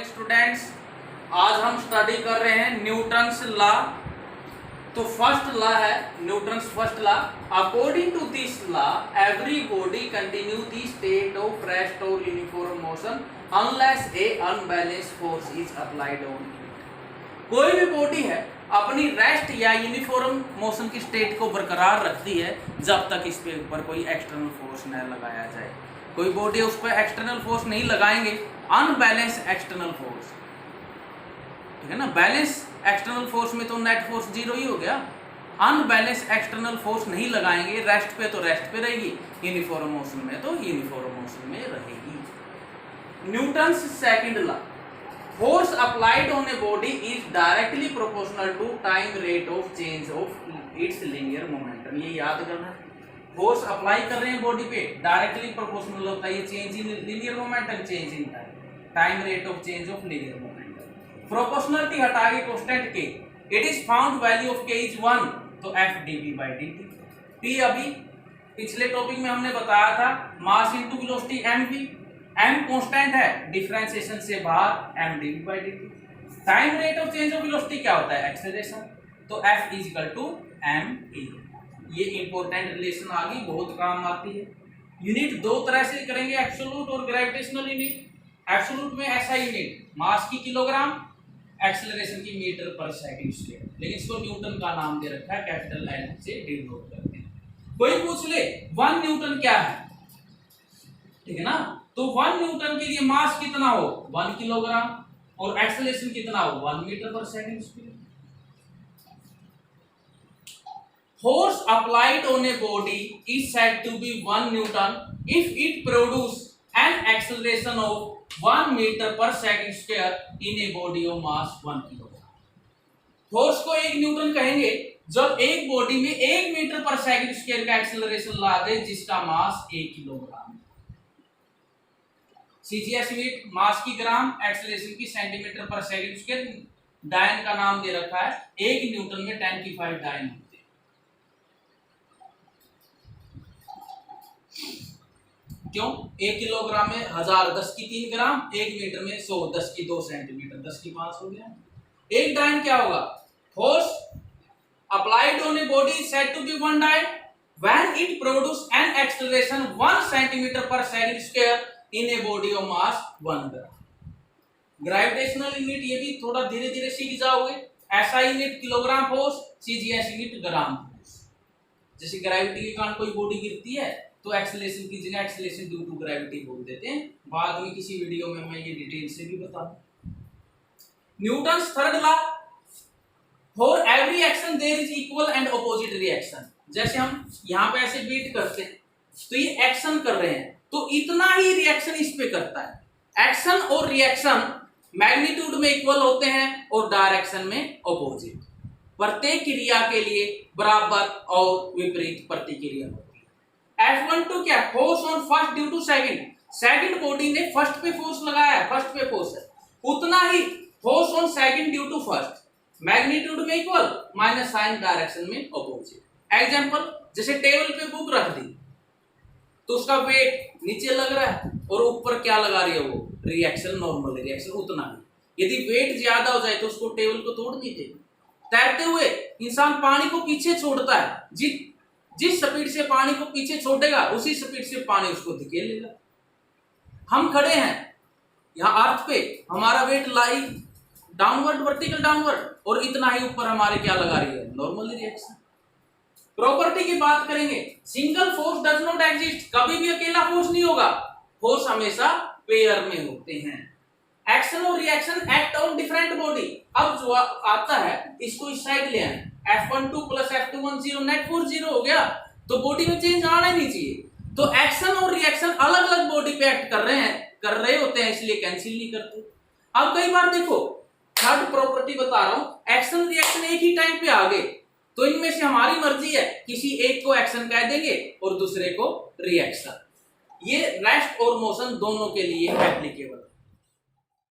Morning students. आज हम study कर रहे हैं न्यूटन्स लॉ। तो फर्स्ट लॉ है Newton's first law. According to this law every body continue the state of rest और uniform motion unless a unbalanced force is applied on it. कोई भी बॉडी है अपनी रेस्ट या यूनिफॉर्म मोशन की state को बरकरार रखती है जब तक इस पे ऊपर कोई एक्सटर्नल फोर्स न लगाया जाए। कोई बॉडी उस पर एक्सटर्नल फोर्स नहीं लगाएंगे, अनबैलेंस एक्सटर्नल फोर्स, ठीक है ना। बैलेंस एक्सटर्नल फोर्स में तो नेट फोर्स जीरो ही हो गया। अनबैलेंस एक्सटर्नल फोर्स नहीं लगाएंगे, रेस्ट पे तो रेस्ट पे रहेगी, यूनिफॉर्म मोशन में तो यूनिफॉर्म मोशन में रहेगी। Newton's second law, force applied on a body is directly proportional to time rate of change of its linear momentum. ये याद करना है, फोर्स अप्लाई कर रहे हैं बॉडी पे, डायरेक्टली प्रोपोर्शनल होता है ये change in linear momentum, change in time rate of change of linear momentum. Proportionality हटा के constant K, it is found value of K is 1, तो F D V by D T. अभी पिछले topic में हमने बताया था mass into velocity M V, M constant है, डिफरेंशिएशन से बाहर M D V by D T. Time rate of change of velocity क्या होता है, एक्सेलरेशन, तो F is equal to M E. ये इंपॉर्टेंट रिलेशन आ गई, बहुत काम आती है। यूनिट दो तरह से करेंगे, एब्सोल्यूट और ग्रेविटेशनल यूनिट। एब्सोल्यूट में ऐसा यूनिट मास की किलोग्राम, एक्सेलरेशन की मीटर पर सेकंड स्क्वायर, लेकिन इसको न्यूटन का नाम दे रखा है, कैपिटल एन से डिनोट करते हैं। कोई पूछ ले 1 न्यूटन क्या है, ठीक है ना, तो 1 न्यूटन के लिए मास कितना हो 1 किलोग्राम और एक्सेलरेशन कितना हो 1 मीटर पर second square. Force applied on a body is said to be 1 Newton if it produces an acceleration of 1 meter per second square in a body of mass 1 kilogram। Force को 1 Newton कहेंगे जब एक body में 1 metre पर second square का acceleration ला दे जिसका मास 1 kilogram. CGS unit mass की ग्राम, acceleration की सेंटीमीटर पर सेकंड स्क्वायर, डायन का नाम दे रखा है, 1 न्यूटन में 10 की 5 डायन। क्यों, 1 किलोग्राम में 1000, 10 की 3 ग्राम, 1 मीटर में 100, 10 की 2 सेंटीमीटर, 10 की 5 हो गया। एक डायन क्या होगा, force applied on a body is said to be 1 dyne when it produce an acceleration 1 centimetre per second square in a body of mass 1 gram. Gravitational unit ये भी थोड़ा धीरे धीरे सीख जाओगे। ऐसा unit kilogram force, CGS unit gram force. जैसे gravity के कारण कोई बॉडी गिरती है तो एक्सेलरेशन की जगह एक्सेलरेशन ड्यू टू ग्रेविटी बोल देते हैं। बाद में किसी वीडियो में मैं ये डिटेल से भी बताऊं। Newton's third law, for every action there is equal and opposite reaction. जैसे हम यहाँ पे ऐसे बीट करते हैं तो ये एक्शन कर रहे हैं तो इतना ही रिएक्शन इस पे करता है। एक्शन और रिएक्शन मैग्नीट्यूड में इक्वल होते हैं और डायरेक्शन में ऑपोजिट। प्रत्येक क्रिया के लिए बराबर और विपरीत प्रतिक्रिया होती है। F12 क्या, force on first due to second. Second body ने फर्स्ट पे फोर्स लगाया है, फर्स्ट पे फोर्स है, उतना ही force on second due to first, magnitude में इक्वल माइनस साइन डायरेक्शन में ऑपोजिट। एग्जांपल, जैसे टेबल पे बुक रख दी तो उसका वेट नीचे लग रहा है और ऊपर क्या लगा रही है वो रिएक्शन, नॉर्मल रिएक्शन उतना ही। यदि वेट ज्यादा हो जाए तो उसको टेबल को तोड़ दीजिए। तैरते हुए इंसान पानी को पीछे छोड़ता है, जिस स्पीड से पानी को पीछे छोड़ेगा उसी स्पीड से पानी उसको धकेल लेगा। हम खड़े हैं यहाँ अर्थ पे, हमारा वेट लाई डाउनवर्ड, वर्टिकल डाउनवर्ड, और इतना ही ऊपर हमारे क्या लगा रही है नॉर्मल रिएक्शन। प्रॉपर्टी की बात करेंगे, single force does not exist, कभी भी अकेला फोर्स नहीं होगा, फोर्स हमेशा पेयर में होते हैं। एक्शन और reaction act on different body. अब जो आता है इसको इस साइड ले आए, F12 plus F21 0, net force 0 हो गया, तो बॉडी में चेंज आना ही नहीं चाहिए। तो एक्शन और रिएक्शन अलग अलग बॉडी पे एक्ट कर रहे होते हैं, इसलिए कैंसिल नहीं करते। अब कई बार देखो, थर्ड प्रॉपर्टी बता रहा हूं, एक्शन रिएक्शन एक ही टाइम पे आ गए तो इनमें से हमारी मर्जी है, किसी एक को एक्शन कह देंगे और दूसरे को रिएक्शन। ये रेस्ट और मोशन दोनों के लिए एप्लीकेबल है।